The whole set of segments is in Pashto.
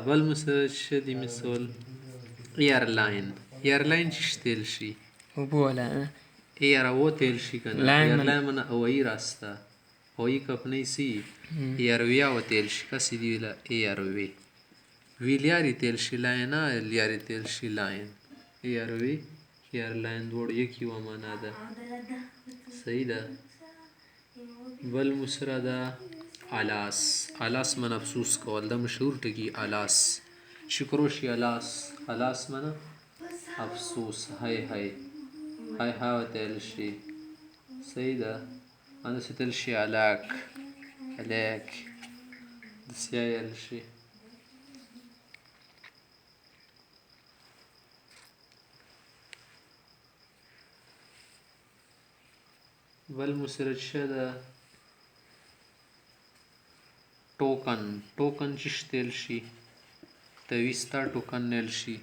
بل مو سره چې دی مثال ایرلاین چې تیل شي اوبه والا ایر او تیل شي کنه ایرلاین من هوایی راسته هوایی کمپنی سی ایرویا و تیل شي کسی دیولا ایروی ویلیاری تیل شي لاین لیاری تیل شي لاین ایروی ایرلاین دوړ یکی و معنا ده صحیح ده بل مو سره ده الاس من افسوس کول دا مشهور ټکی الاس شکروشی الاس من افسوس های های تیل شي صحیح ده اندسی تیل شي علاک دسیا یل شي بل مو سره څه ده ټوکن چې تیل شي تویستا ټوکن نیل شي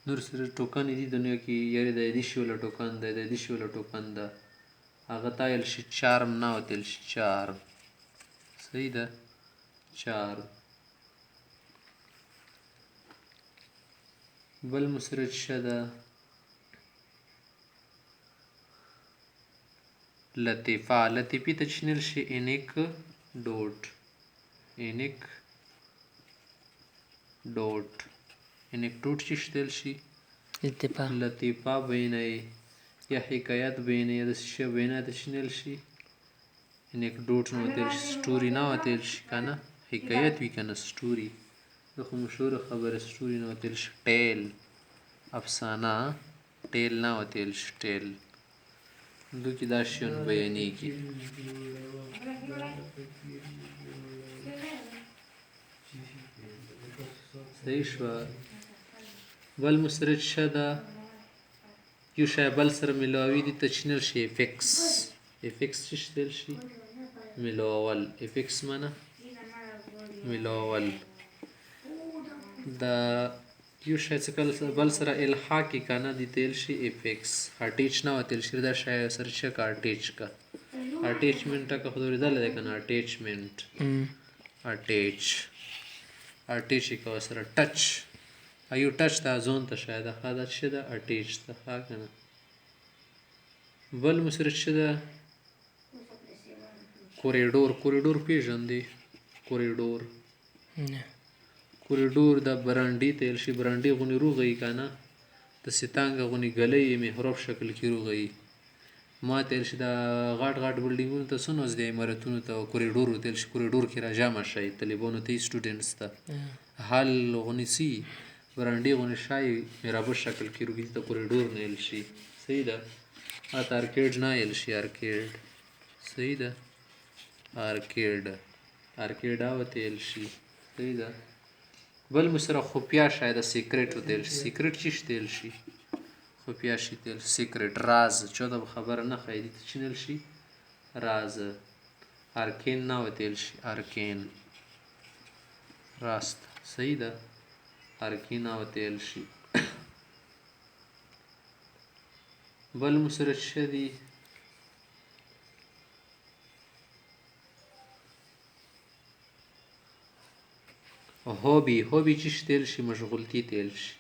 نور سره ټوکن دي دنیا کې یاري د دې شی ولا ټوکن ده د دې شی ولا ټوکن ده هغه تایل شي چارم نه وتل شي چارم صحیح ده چارم بل مسرت شده لطیفی ته چنل شي انیک ډوټ چې شتل شي لطیفه بینه یا حکایت بینه یا د شی بینه د چنل شي انیک ډوټ نو تل سټوري نه وتل شي کنه حکایت وی کنه سټوري د خو مشهور خبره سټوري نه وتل شي ټیل افسانه ټیل نه وتل شي ټیل دو کې دا شیون بیانېږي صحیح شوه بل مسرج شه ده یو شی بل سره ملاوي دي ته چنل شي افیکس چې شتل شي ملاول افیکس معنی ملاول دا یو شی څه کله بل سره الحاق کنه دی تیل شي افیکس اټیچ نه وتل شي دا شی سره چې کا اټیچ کا اټیچمنت کا خو دل ده کنه اټیچمنت اټیچ کا سره ټچ ایو ټچ دا زون ته شاید خاطر شه دا اټیچ ته کنه بل مسرت شه دا کوریډور پیژندې کوریډور د برانډي تیل شي برانډي غونی روغی کنه د ستانګ غونی غلې محراب شکل کې روغی ما تیل شي دا غاټ بلډینګونو ته سنوز دی امارتونو ته کوریډور تیل شي کوریډور کې راجامه شي طالبانو ته سټوډنټس ته حال غونی سي برانډي غونی شای محراب شکل کې روغی ته کوریډور نه ال شي صحیح ده ارکیډ نه ال شي ارکیډ صحیح ده ارکیډ او تیل شي صحیح ده بل مسره خفیا شاید سیکرټ تیل سیکرټ چې تیل شي خفیا شي تیل سیکرټ راز چوده خبر نه خیدی چنل شي راز ارکین نه تیل شي ارکین راست صحیح ده ارکین او تیل شي بل مسره شدی هوبی چې تیل شي مشغولتی تیل شي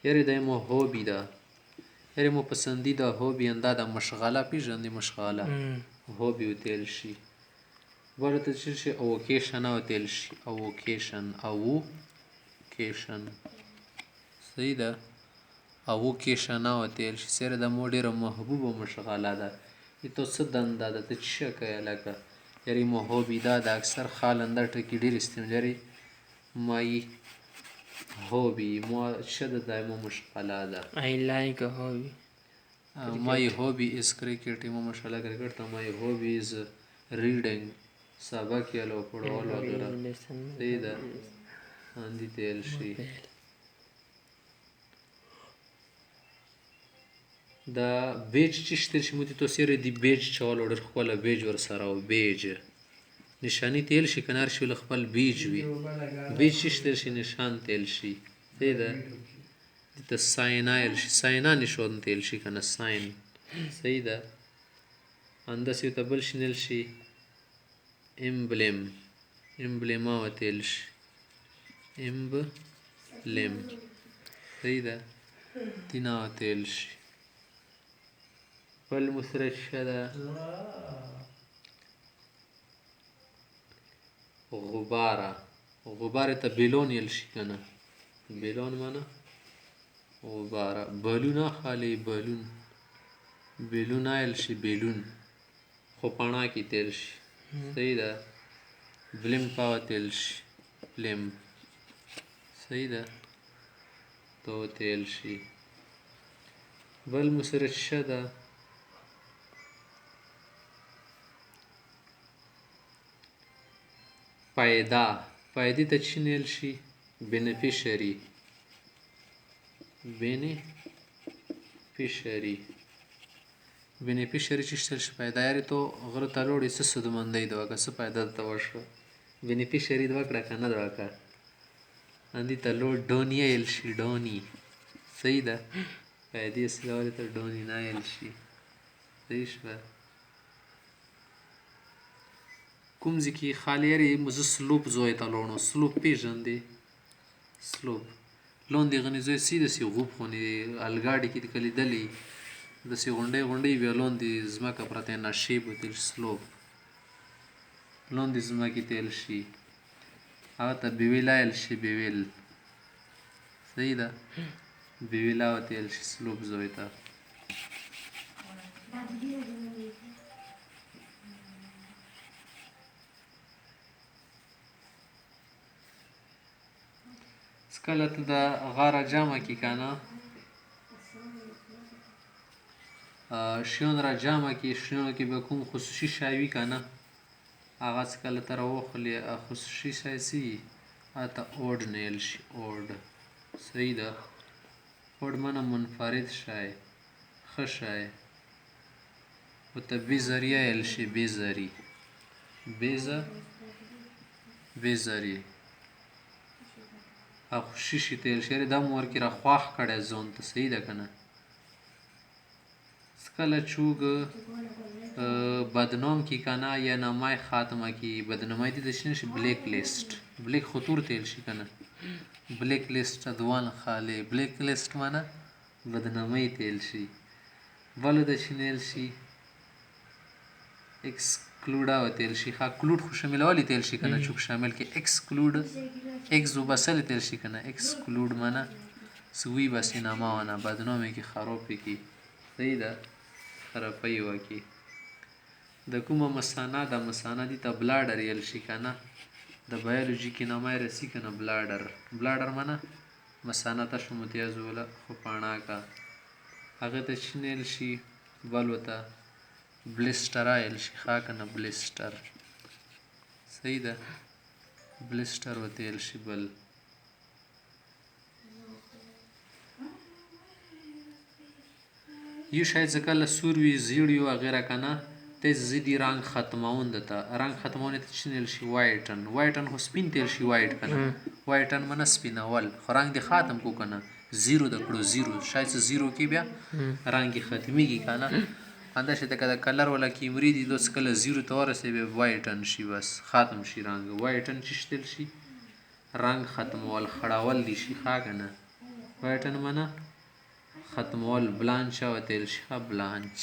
یاره د مو هوبی ده یاره مو پسندیده هوبی انده د مشغله پیژندې مشغله هوبی تیل شي ورته چې شي اوکیشن او تیل شي اوکیشن صحیح ده اوکیشن او تیل شي سره د مو ډیره محبوبه مشغله ده ته څه دنده ده ته څه کوي لکه یاره مو هوبی ده د اکثر خالنده ټکی ډیر استعمالي My hobby شده دائما مشغله ده I like a hobby My hobby is cricket ما مشغله کرکٹ تا My hobby is reading سبق یلو پڑھول وغیرہ صحیح ده اندی تیل شي دا بیج چې شتل شي مو ته سره دی بیج چول اور خپل بیج ور سره او بیج نشانی تیل شي کنار شي خپل بیج وي بیج شتل شي نشان تیل شي صحیح ده د ساينایل شي ساینا نشون تیل شي کنه ساين صحیح ده اندسې ته بل شنل شي امبلم او تیل شي امبلم صحیح ده تینا وتیل شي بل مسرشه ده غباره غباره ته بیلون ویل شي که نه بیلون معنی غباره بلونه خالی بلون بیلون ویل شي بیلون خو پڼا کې تیل شي صحیح ده بلم پا وتیل شي بلم صحیح ده تو تیل شي بل مسرشه ده پایدا پایدې ته چی نیل شي بینیفیشري بینیفیشري چې شتل شي پیدا یاري تو غره ته لوړې څه سودمندۍ ده وکړه څه پیدا ته وشوه بینیفیشري ده وکړه که نه ده وکړه اندې ته لوړ ډونی ویل شي ډونی صحیح ده پیدې اصلي والې ته ډونی نه ویل شي صحیح شوه کوم ځای کې خالی یاري زه سلوپ زوی ته لاړم سلوپ پېژندې سلوپ لاندې غنې زوی سیدسې غوب خونې الګاډي کې که لیدلې داسې غونډۍ بیا لاندې ځمکه پرته وي نشیب وتیل شي سلوپ لاندې ځمکې تیل شي هغه ته بیویلا ویل شي بیویل صحیح ده بیویلا وتیل شي سلوپ زوی ته کله ته د غاره جمع کې که نه شیان را جمع کې شیانو کې به کوم خصوصي شی وي که نه هغه څه کله ته راوخلې خصوصي شی څه وي هغه ته اوډ نه ویل شي اوډ صحیح ده اوډ معنی منفرد شی ښه شی ورته بې ذریعه ویل شي بې ذري بې ذري خوشي شي تیل شي دا مو ورکې را خواښ کړی ځان ته صحیح ده که نه کله چوګ بدنام کی که نه یا نامای خاتمه کی بدنامای دي ته چی نشي بلیک لیسټ بلیک خو تور تیل شي که نه بلیک لیسټ دوان خالی بلیک لیسټ معنی بدنامۍ تیل شي بله د چی نیل شي ایکسکلوډه وتیل شي ښه کلوډ خو شاملولی تیل شي که نه چوک شامل کې ایکسکلوډ ایکس وبسلی تیل شي که نه ایکسکلوډ معنی سوی بسې نامه ونه بدنامۍ کې خرابې کې صحیح ده خرابۍ وکړي د کومه مثانه د مثانه دي ته بلاډر ویل شي که نه د بایولوژي کې نامه یې رسي که نه بلاډر معنی مثانه تشه متیازوله خو پاڼاکه هغې ته چی نیل شي بل ورته بلیسټره ویل شي ښه که نه بلیسټر صحیح ده بلیسټر ورته ویل شي بل یو شاید ځکه کله سور وي زیړ وي وغیره که نه ته ضدي رنګ ختمونده ته رنګ ختمونې ته چی نیل شي وایټن خو سپین تیل شي وایټ که نه وایټن معنی سپینول خو رنګ دې ختم کو که نه زیرو د کړو زیرو شاید څه زیرو کې بیا رنګ یې ختمیږي که نه همداسې ته که د کلر والا کیمري دي داسې کله زیرو ته ورسوي بیا وایټن شي بس ختم شي رنګ وایټن چی شتل شي رنګ ختمول خړول دي شي ښه که نه وایټن معنی ختمول بلانچ وتیل شي ښه بلانچ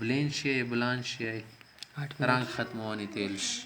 بلینچ یې بلانچ یې رنګ ختمونې تیل شي